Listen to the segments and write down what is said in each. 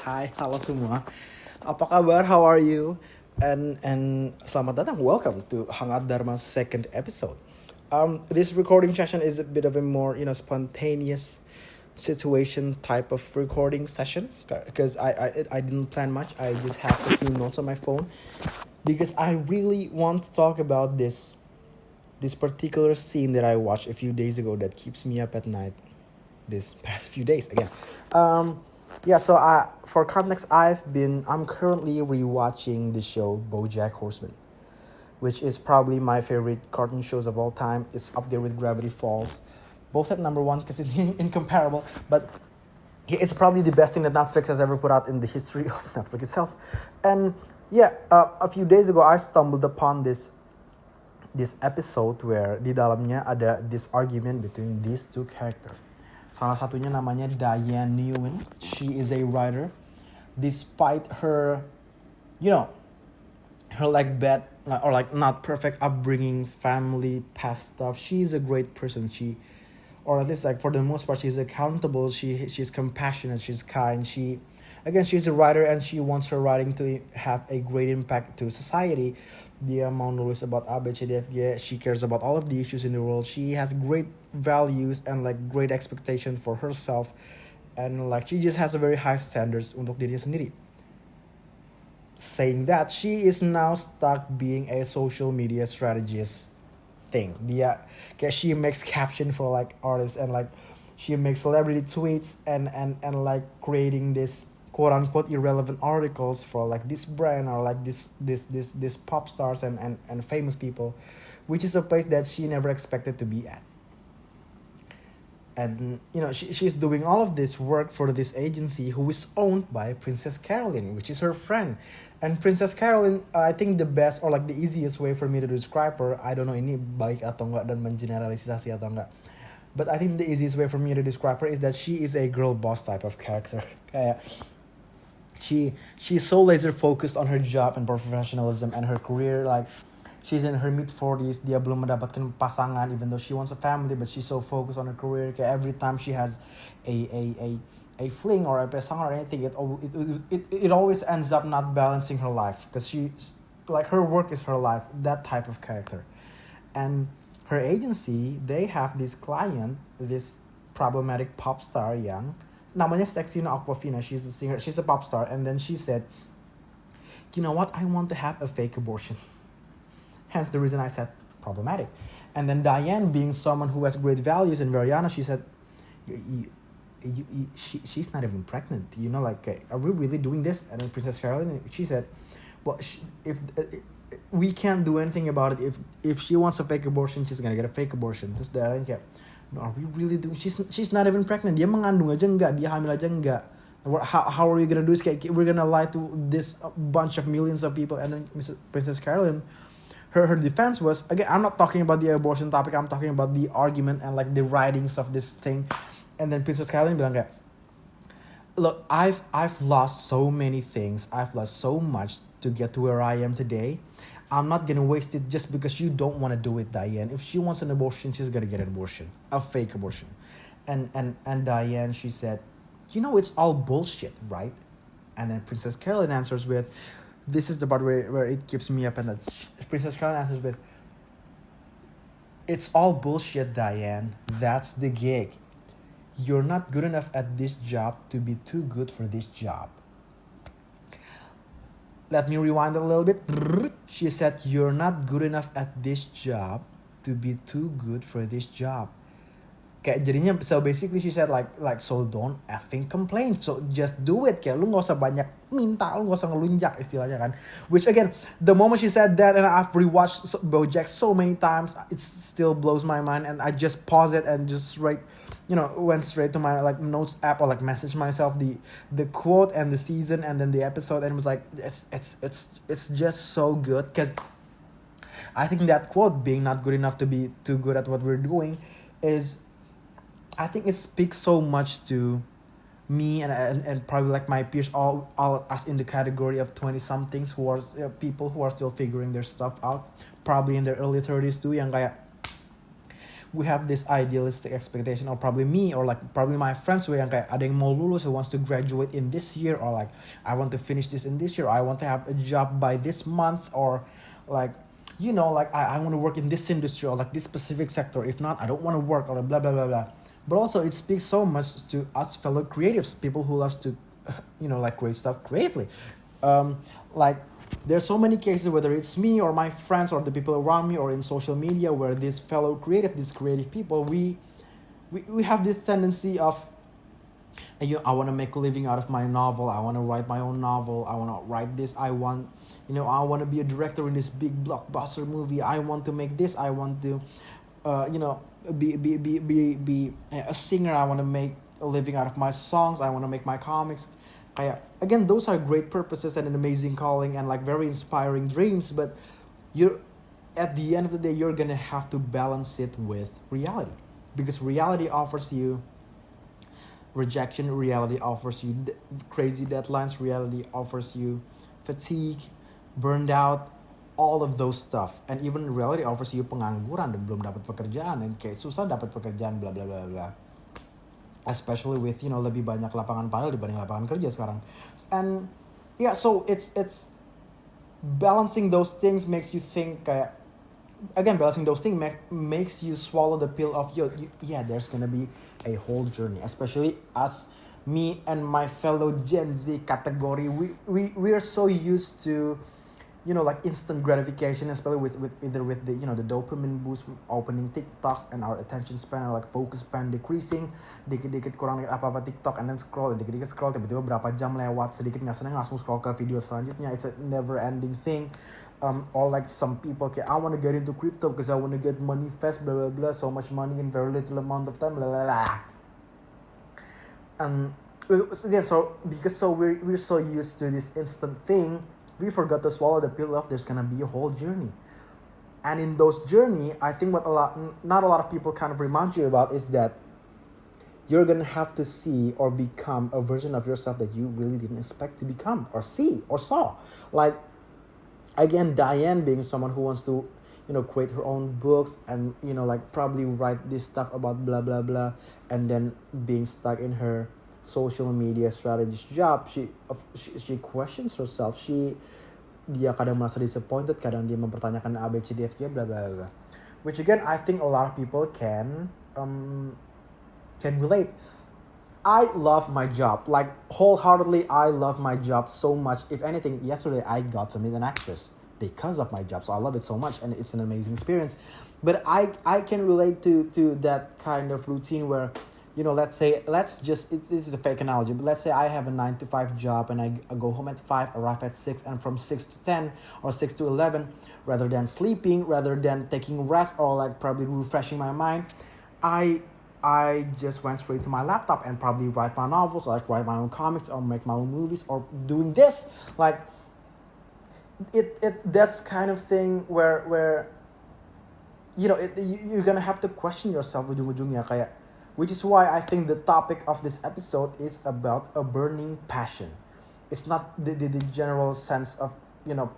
Hai, halo semua. Apa kabar? How are you? And selamat datang. Welcome to Hangat Dharma's second episode. This recording session is a bit of a more spontaneous situation type of recording session because I didn't plan much. I just have a few notes on my phone because I really want to talk about this particular scene that I watched a few days ago that keeps me up at night this past few days again. Yeah, so for context, I'm currently rewatching the show BoJack Horseman, which is probably my favorite cartoon shows of all time. It's up there with Gravity Falls, both at number one because it's incomparable. But it's probably the best thing that Netflix has ever put out in the history of Netflix itself. And yeah, a few days ago I stumbled upon this episode where di dalamnya ada this argument between these two characters. Salah satunya namanya Diane Nguyen. She is a writer. Despite her, her like bad or like not perfect upbringing, family, past stuff, she's a great person. Or at least like for the most part, she's accountable. She's compassionate. She's kind. She's a writer and she wants her writing to have a great impact to society. Dia mau nulis about ABCDFG. She cares about all of the issues in the world. She has great values and like great expectation for herself, and like she just has a very high standards untuk dirinya sendiri. Saying that, she is now stuck being a social media strategist thing. She makes caption for like artists and like she makes celebrity tweets and like creating this quote unquote irrelevant articles for like this brand or like this pop stars and famous people, which is a place that she never expected to be at. And she's doing all of this work for this agency who is owned by Princess Caroline, which is her friend. And Princess Caroline, I think the best or like the easiest way for me to describe her, I don't know ini baik atau enggak dan mengeneralisasi atau enggak, but I think the easiest way for me to describe her is that she is a girl boss type of character. Kayak she's so laser focused on her job and professionalism and her career. Like she's in her mid-40s, dia belum mendapatkan pasangan even though she wants a family, but she's so focused on her career. Kayak every time she has a fling or a pasangan or anything, it always ends up not balancing her life because she like her work is her life, that type of character. And her agency, they have this client, this problematic pop star yang namanya Sextina Aquafina. She's a singer, she's a pop star, and then she said, you know what, I want to have a fake abortion. Hence the reason I said problematic. And then Diane, being someone who has great values and very honest, she said, she's not even pregnant. Are we really doing this? And then Princess Caroline, she said, well, if we can't do anything about it. If she wants a fake abortion, she's gonna get a fake abortion. Terus Diane kayak, no, are we really doing? She's not even pregnant. Dia mengandung aja enggak, dia hamil aja enggak. How are we gonna do this? We're gonna lie to this bunch of millions of people. And then Princess Caroline, her defense was, again, I'm not talking about the abortion topic. I'm talking about the argument and like the writings of this thing. And then Princess Caroline bilang kayak, look, I've lost so many things. I've lost so much to get to where I am today. I'm not gonna waste it just because you don't want to do it, Diane. If she wants an abortion, she's gonna get an abortion, a fake abortion. And Diane, she said, it's all bullshit, right? And then Princess Caroline answers with, this is the part where it keeps me up, and Princess Caroline answers with, it's all bullshit, Diane. That's the gig. You're not good enough at this job to be too good for this job. Let me rewind a little bit. She said, you're not good enough at this job to be too good for this job. Kayak jadinya, so basically she said like so don't effing complain. So just do it. Kayak lu gak usah banyak minta, lu gak usah ngelunjak istilahnya kan. Which again, the moment she said that, and I've rewatched BoJack so many times, it still blows my mind. And I just pause it and just went straight to my like notes app or like message myself the quote and the season and then the episode, and it was like it's just so good because I think that quote, being not good enough to be too good at what we're doing, is, I think it speaks so much to me and probably like my peers, all us in the category of 20 somethings who are people who are still figuring their stuff out, probably in their early 30s too, yang kayak we have this idealistic expectation, or probably me, or like probably my friends who yang kayak ada yang mau lulus, who wants to graduate in this year, or like I want to finish this in this year, or I want to have a job by this month, or like like I want to work in this industry or like this specific sector. If not, I don't want to work, or blah blah blah blah. But also it speaks so much to us fellow creatives, people who loves to like create stuff creatively. Like there's so many cases, whether it's me or my friends or the people around me or in social media, where these creative people, we have this tendency of, I want to make a living out of my novel, I want to write my own novel, I want to write this, I want to be a director in this big blockbuster movie, I want to make this, I want to be a singer, I want to make a living out of my songs, I want to make my comics. Kayak, again, those are great purposes and an amazing calling and like very inspiring dreams, but you're at the end of the day, you're gonna have to balance it with reality, because reality offers you rejection, reality offers you crazy deadlines, reality offers you fatigue, burned out, all of those stuff, and even reality offers you pengangguran dan belum dapat pekerjaan, dan kayak susah dapat pekerjaan, bla bla bla bla, especially with lebih banyak lapangan padel dibanding lapangan kerja sekarang. And yeah, so it's balancing those things makes you think kayak, again, balancing those things makes you swallow the pill of there's gonna be a whole journey, especially us, me and my fellow Gen Z category. We are so used to like instant gratification, especially with either with the the dopamine boost opening TikToks, and our attention span, or like focus span decreasing, dikit-dikit kurang lihat apa-apa TikTok, and then dikit-dikit scroll, tiba-tiba berapa jam lewat, sedikit nggak seneng langsung scroll ke video selanjutnya. It's a never ending thing. Or like some people kayak, I want to get into crypto because I want to get money fast, blah blah blah, so much money in very little amount of time, blah blah blah. Again, we're so used to this instant thing, we forgot to swallow the pill of there's gonna be a whole journey. And in those journey, I think what not a lot of people kind of remind you about is that you're gonna have to see or become a version of yourself that you really didn't expect to become or see or saw. Like, again, Diane being someone who wants to create her own books and like probably write this stuff about blah blah blah, and then being stuck in her social media strategist job, she questions herself, dia kadang merasa disappointed, kadang dia mempertanyakan ABCDFG, blah blah blah, which again I think a lot of people can relate. I love my job, like wholeheartedly. I love my job so much. If anything, yesterday I got to meet an actress because of my job, so I love it so much, and it's an amazing experience. But I can relate to that kind of routine where, this is a fake analogy, but let's say I have a 9 to 5 job and I go home at 5, arrive at 6, and from 6 to 10 or 6 to 11, rather than sleeping, rather than taking rest or like probably refreshing my mind, I just went straight to my laptop and probably write my novels, or like write my own comics, or make my own movies, or doing this. Like, that's kind of thing where you're gonna have to question yourself ujung-ujungnya kayak, which is why I think the topic of this episode is about a burning passion. It's not the general sense of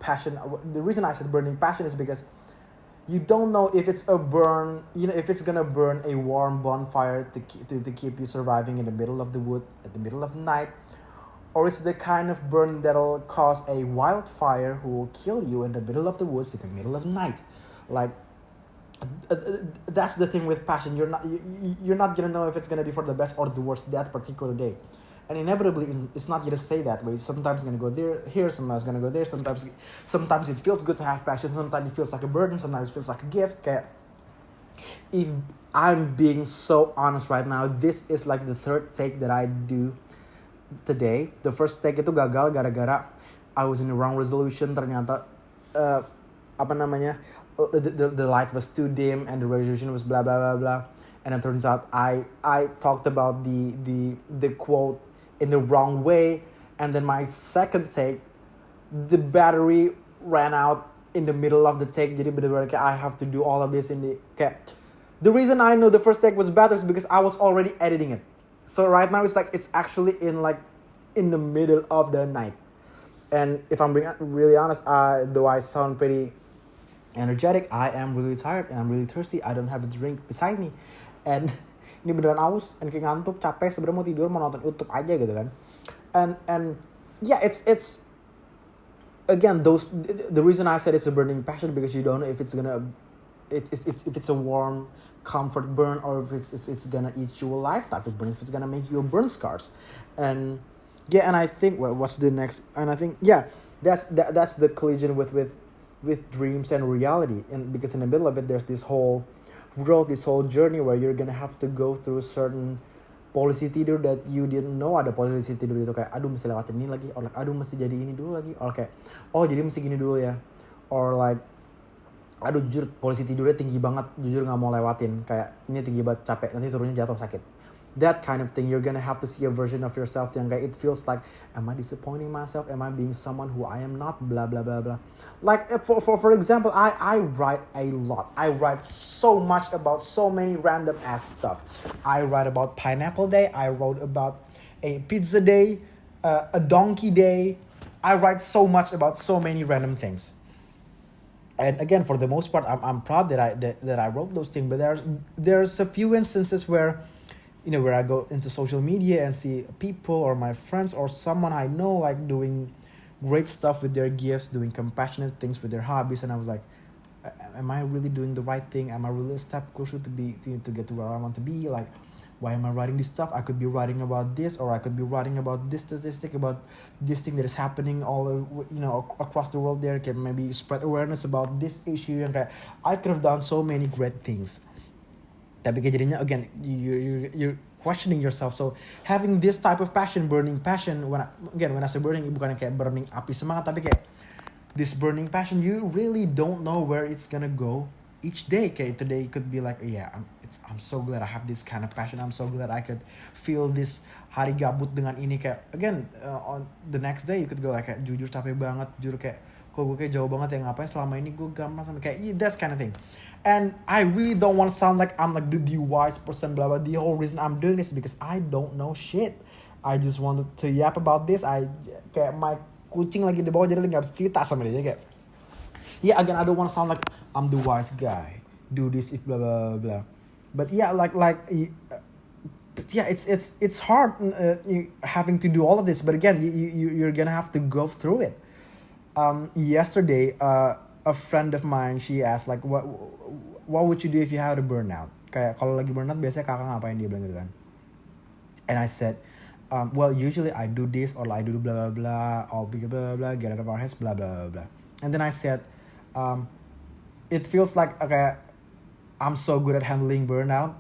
passion. The reason I said burning passion is because you don't know if it's a burn, if it's gonna burn a warm bonfire to keep you surviving in the middle of the wood at the middle of the night, or it's the kind of burn that'll cause a wildfire who will kill you in the middle of the woods in the middle of the night. Like, that's the thing with passion. You're not gonna know if it's gonna be for the best or the worst that particular day. And inevitably, it's not gonna stay that way. Sometimes it's gonna go here, sometimes it's gonna go there. Sometimes it feels good to have passion. Sometimes it feels like a burden. Sometimes it feels like a gift. Kayak, if I'm being so honest right now, this is like the third take that I do today. The first take itu gagal gara-gara I was in the wrong resolution. Ternyata the light was too dim and the resolution was blah blah blah blah. And it turns out I talked about the quote in the wrong way, and then my second take, the battery ran out in the middle of the take. Jadi bener-bener kayak I have to do all of this the reason I know the first take was bad is because I was already editing it. So right now it's actually in the middle of the night. And if I'm being really honest, though I sound pretty energetic, I am really tired and I'm really thirsty, I don't have a drink beside me, and ini beneran aus, and kayak ngantuk, capek, sebenarnya mau tidur, mau nonton YouTube aja gitu kan, and yeah, it's again those the reason I said it's a burning passion, because you don't know if it's gonna it's if it's a warm comfort burn, or if it's gonna eat you alive type of burn, if it's gonna make you burn scars, and yeah, and I think what's the next, and I think yeah, that's the collision with dreams and reality, and because in the middle of it there's this whole world, this whole journey where you're gonna have to go through certain polisi tidur that you didn't know ada polisi tidur itu, kayak aduh mesti lewatin ini lagi, or like aduh mesti jadi ini dulu lagi, or kayak oh jadi mesti gini dulu ya, or like aduh jujur polisi tidurnya tinggi banget, jujur nggak mau lewatin, kayak ini tinggi banget, capek, nanti turunnya jatuh sakit, that kind of thing. You're gonna have to see a version of yourself yang kayak it feels like, am I disappointing myself, am I being someone who I am not, blah blah blah blah. Like for example, I write a lot, I write so much about so many random ass stuff. I write about pineapple day, I wrote about a pizza day, a donkey day. I write so much about so many random things, and again for the most part I'm proud that I wrote those things, but there's a few instances where where I go into social media and see people or my friends or someone I know like doing great stuff with their gifts, doing compassionate things with their hobbies, and I was like, am I really doing the right thing, am I really a step closer to get to where I want to be, like why am I writing this stuff, I could be writing about this, or I could be writing about this statistic, about this thing that is happening across the world, there can maybe spread awareness about this issue, and I could have done so many great things. Tapi jadinya again you're questioning yourself. So having this type of passion, burning passion, when I say burning, bukan kayak burning api semangat, tapi kayak this burning passion, you really don't know where it's gonna go each day. Kayak today could be like, yeah, I'm so glad I have this kind of passion, I'm so glad I could feel this hari gabut dengan ini, kayak again on the next day you could go like kayak jujur capek banget, jujur kayak kok gue kayak jauh banget ya, ngapain selama ini gue gampang sama kayak that's kind of thing. And I really don't want to sound like I'm like the wise person, blah blah. The whole reason I'm doing this is because I don't know shit. I just wanted to yap about this. I kayak my kucing lagi di bawah, jadi nggak bisa cerita sama dia kayak. Yeah, again I don't want to sound like I'm the wise guy. Do this if blah blah blah. But yeah, but yeah, it's hard having to do all of this. But again, you're gonna have to go through it. Yesterday, a friend of mine, she asked like, what would you do if you had a burnout? Kayak kalau lagi burnout biasanya kakak ngapain, dia bilang gitu kan. And I said, well usually I do this, or I do blah blah blah, I'll be blah blah blah, get out of our heads, blah blah blah. And then I said, it feels like okay, I'm so good at handling burnout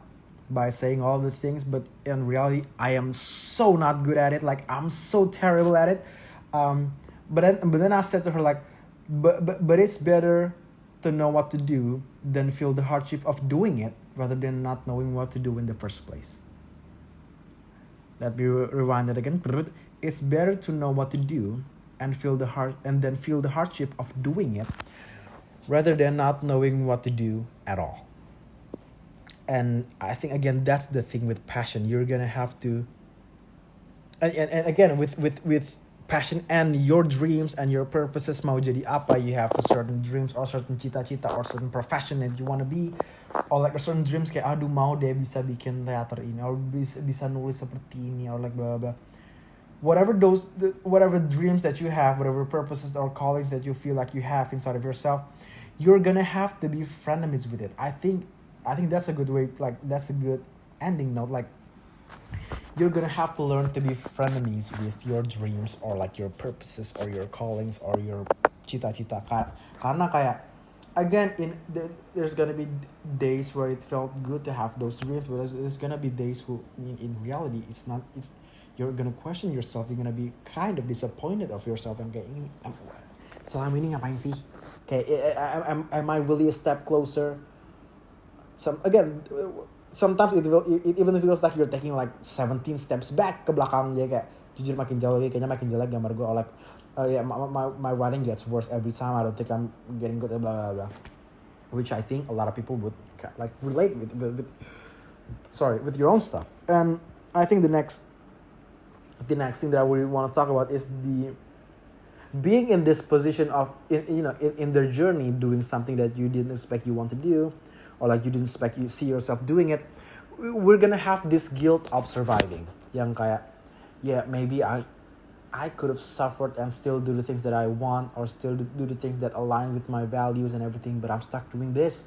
by saying all these things, but in reality I am so not good at it. Like I'm so terrible at it. But then I said to her like, but it's better to know what to do than feel the hardship of doing it, rather than not knowing what to do in the first place. Let me rewind it again. It's better to know what to do and then feel the hardship of doing it, rather than not knowing what to do at all. And I think again that's the thing with passion. You're gonna have to, and again with passion and your dreams and your purposes, mau jadi apa, you have a certain dreams or certain cita-cita or certain profession that you want to be, or like a certain dreams kayak aduh mau deh bisa bikin teater ini, or bisa nulis seperti ini, or like blah blah. Whatever dreams that you have, whatever purposes or callings that you feel like you have inside of yourself, you're gonna have to be frenemies with it. I think that's a good way, like that's a good ending note, like you're gonna have to learn to be frenemies with your dreams or like your purposes or your callings or your cita-cita. Karena kayak again there's gonna be days where it felt good to have those dreams, but there's gonna be days who in reality you're gonna question yourself, you're gonna be kind of disappointed of yourself and kayak ini selama ini ngapain sih, kayak am I really a step closer. Sometimes it even feels like you're taking like 17 steps back ke belakang, dia kayak jujur makin jauh lagi, kayaknya makin jelek gambar gue, like my writing gets worse every time, I don't think I'm getting good at blah blah blah, which I think a lot of people would like relate with your own stuff. And I think the next thing that I really want to talk about is being in this position of in their journey doing something that you didn't expect you want to do, or like you didn't expect you see yourself doing it, we're gonna have this guilt of surviving. Yang kayak, yeah, maybe I could have suffered and still do the things that I want, or still do the things that align with my values and everything, but I'm stuck doing this.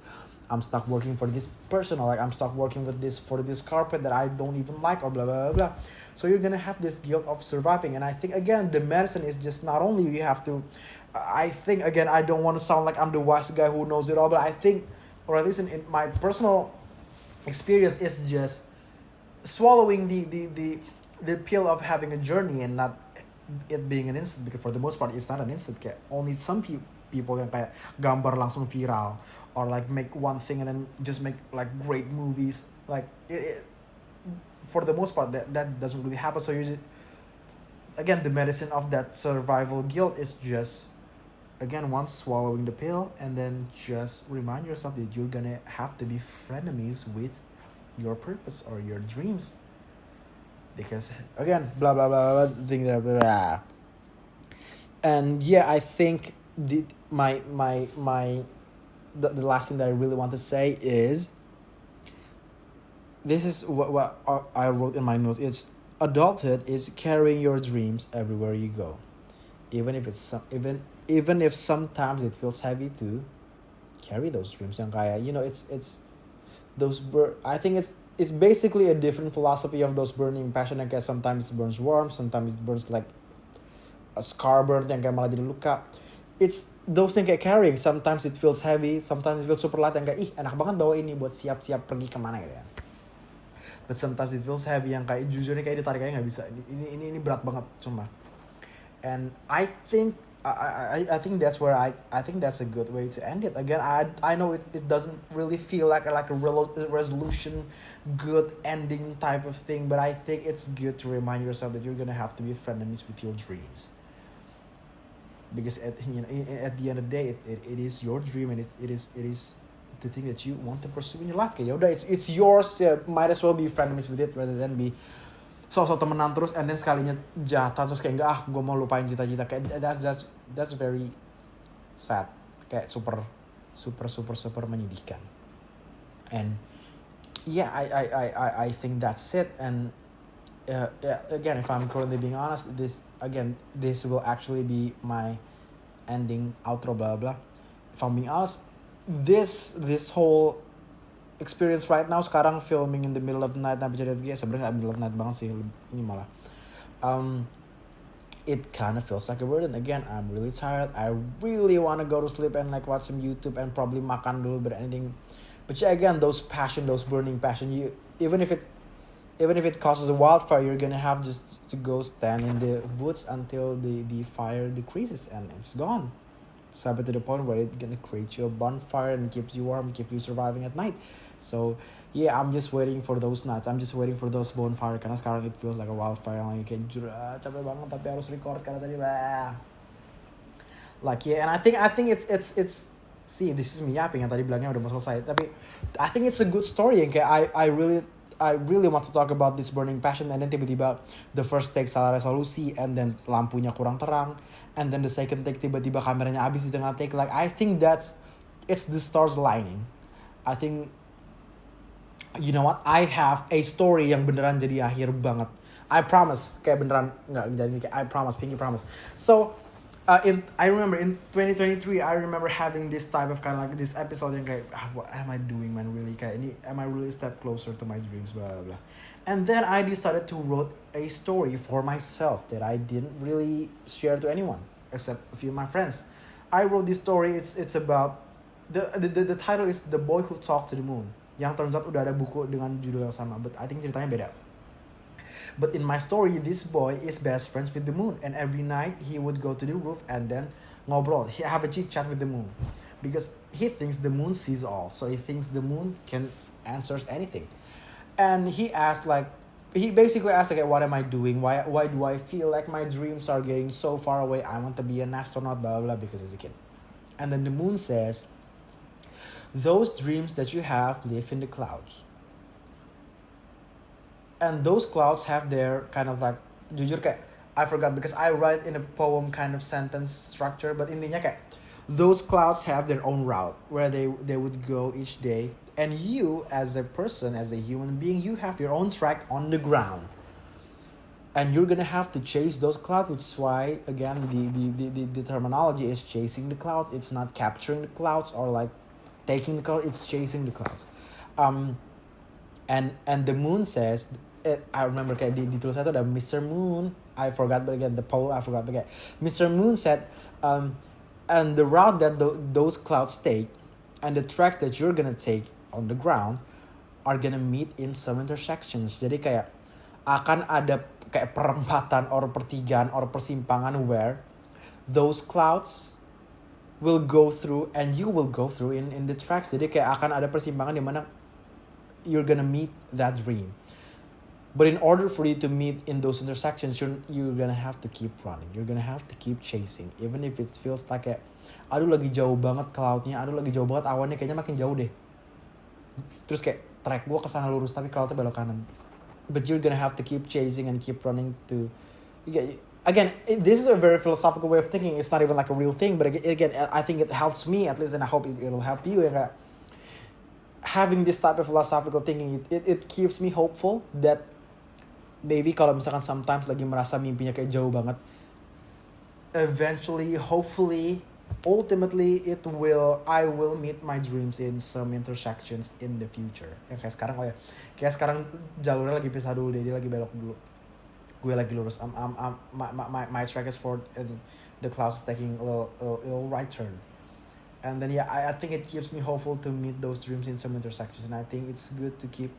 I'm stuck working for this person, or like I'm stuck working with this for this carpet that I don't even like, or blah blah blah. So you're gonna have this guilt of surviving, and I think again the medicine is just not only you have to. I think again I don't want to sound like I'm the wise guy who knows it all, but I think, or at least in my personal experience, is just swallowing the pill of having a journey and not it being an instant, because for the most part it's not an instant. Kayak only some people yang kayak gambar langsung viral, or like make one thing and then just make like great movies, like for the most part that doesn't really happen. So you just, again, the medicine of that survival guilt is just, again, once swallowing the pill and then just remind yourself that you're gonna have to be frenemies with your purpose or your dreams, because again, blah blah blah blah, thing blah, blah, blah. And yeah, I think the last thing that I really want to say is, this is what I wrote in my notes. It's adulthood is carrying your dreams everywhere you go, even if it's even if sometimes it feels heavy to carry those dreams. Yang kayak, it's those I think it's basically a different philosophy of those burning passion. Yang kayak sometimes it burns warm, sometimes it burns like a scar burn yang kayak malah jadi luka. It's those things kayak carrying. Sometimes it feels heavy, sometimes it feels super light yang kayak enak banget bawa ini buat siap-siap pergi kemana gitu ya. But sometimes it feels heavy yang kayak jujurnya kayak ditarik aja nggak bisa. Ini berat banget cuma. And I think I think that's where I think that's a good way to end it. Again, I know it doesn't really feel like a resolution, good ending type of thing, but I think it's good to remind yourself that you're gonna have to be frenemies with your dreams. Because at the end of the day, it is your dream, and it is the thing that you want to pursue in your life. Kayak yaudah, it's yours. Might as well be frenemies with it rather than be so temenan terus and then sekalinya jahatan terus kayak enggak, gue mau lupain cita-cita. Kayak that's very sad, kayak super menyedihkan. And yeah, I think that's it. And again, if I'm currently being honest, this will actually be my ending outro blah blah. If I'm being honest, this whole experience right now, sekarang filming in the middle of the night, tapi jadi sebenarnya nggak middle of the night banget sih, ini malah it kind of feels like a burden. Again, I'm really tired. I really want to go to sleep and like watch some YouTube and probably makan dulu, but anything. But yeah, again, those burning passion, you even if it causes a wildfire, you're gonna have just to go stand in the woods until the fire decreases and it's gone. Sampai to the point where it's gonna create you a bonfire and keeps you warm, keep you surviving at night. So yeah, I'm just waiting for those nights. I'm just waiting for those bonfire, karena sekarang it feels like a wildfire. Like kayak capek banget tapi harus record karena tadi like yeah. And I think it's see, this is me yapping yang tadi bilangnya udah mau selesai, tapi I think it's a good story yang kayak I really want to talk about this burning passion, and then tiba-tiba the first take salah resolusi, and then lampunya kurang terang, and then the second take tiba-tiba kameranya habis di tengah take. Like I think it's the stars lining. I think, you know what, I have a story yang beneran jadi akhir banget. I promise, kayak beneran nggak jadi kayak I promise, pinky promise. So I remember in 2023, I remember having this type of kind of like this episode yang kayak, what am I doing, man? Really, kayak ini, am I really a step closer to my dreams, blah blah blah. And then I decided to write a story for myself that I didn't really share to anyone except a few of my friends. I wrote this story. It's about the title is The Boy Who Talked to the Moon. Yang turns out udah ada buku dengan judul yang sama, but I think ceritanya beda. But in my story, this boy is best friends with the moon, and every night he would go to the roof and then ngobrol. He have a chit chat with the moon, because he thinks the moon sees all. So he thinks the moon can answer anything. And he basically asked like, what am I doing? Why do I feel like my dreams are getting so far away? I want to be an astronaut, blah blah blah, because he's a kid. And then the moon says, those dreams that you have live in the clouds. And those clouds have their kind of like, jujur kayak, I forgot because I write in a poem kind of sentence structure, but intinya kayak those clouds have their own route where they would go each day, and you as a person, as a human being, you have your own track on the ground, and you're gonna have to chase those clouds, which is why again the terminology is chasing the clouds. It's not capturing the clouds or like taking the cloud, it's chasing the clouds. And the moon says, I remember kayak di tulisan itu ada Mr. Moon, I forgot, but again the poem I forgot, but kayak Mr. Moon said, and the route that those clouds take and the tracks that you're gonna take on the ground are gonna meet in some intersections. Jadi kayak akan ada kayak perempatan or pertigaan or persimpangan where those clouds will go through and you will go through in the tracks. Jadi kayak akan ada persimpangan di mana you're gonna meet that dream. But in order for you to meet in those intersections, you're gonna have to keep running. You're gonna have to keep chasing, even if it feels like kayak, aduh lagi jauh banget cloudnya, aduh lagi jauh banget awannya, kayaknya makin jauh deh. Terus kayak track gue kesana lurus tapi cloudnya belok kanan. But you're gonna have to keep chasing and keep running to. Again, this is a very philosophical way of thinking. It's not even like a real thing, but again, I think it helps me at least, and I hope it'll help you. And having this type of philosophical thinking, it keeps me hopeful that maybe kalau misalkan sometimes lagi merasa mimpinya kayak jauh banget, eventually, hopefully, ultimately, I will meet my dreams in some intersections in the future. Yang kayak sekarang, kayak sekarang jalurnya lagi pisah dulu deh, dia lagi belok dulu. Gue lagi lurus. My track is forward and the clouds is taking a little right turn. And then I think it keeps me hopeful to meet those dreams in some intersections, and I think it's good to keep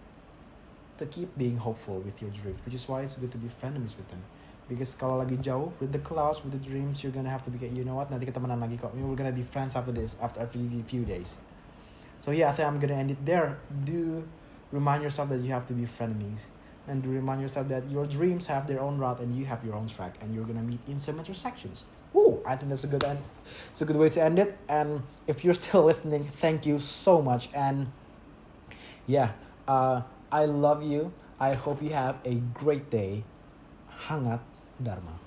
being hopeful with your dreams, which is why it's good to be frenemies with them. Because kalau lagi jauh with the clouds, with the dreams, you're gonna have to be, you know what, nanti kita temenan lagi kok. We're gonna be friends after this, after a few days. So I think I'm gonna end it there. Do remind yourself that you have to be frenemies, and do remind yourself that your dreams have their own route and you have your own track, and you're gonna meet in some intersections. Ooh, I think that's a good end. It's a good way to end it. And if you're still listening, thank you so much. And I love you. I hope you have a great day. Hangat Dharma.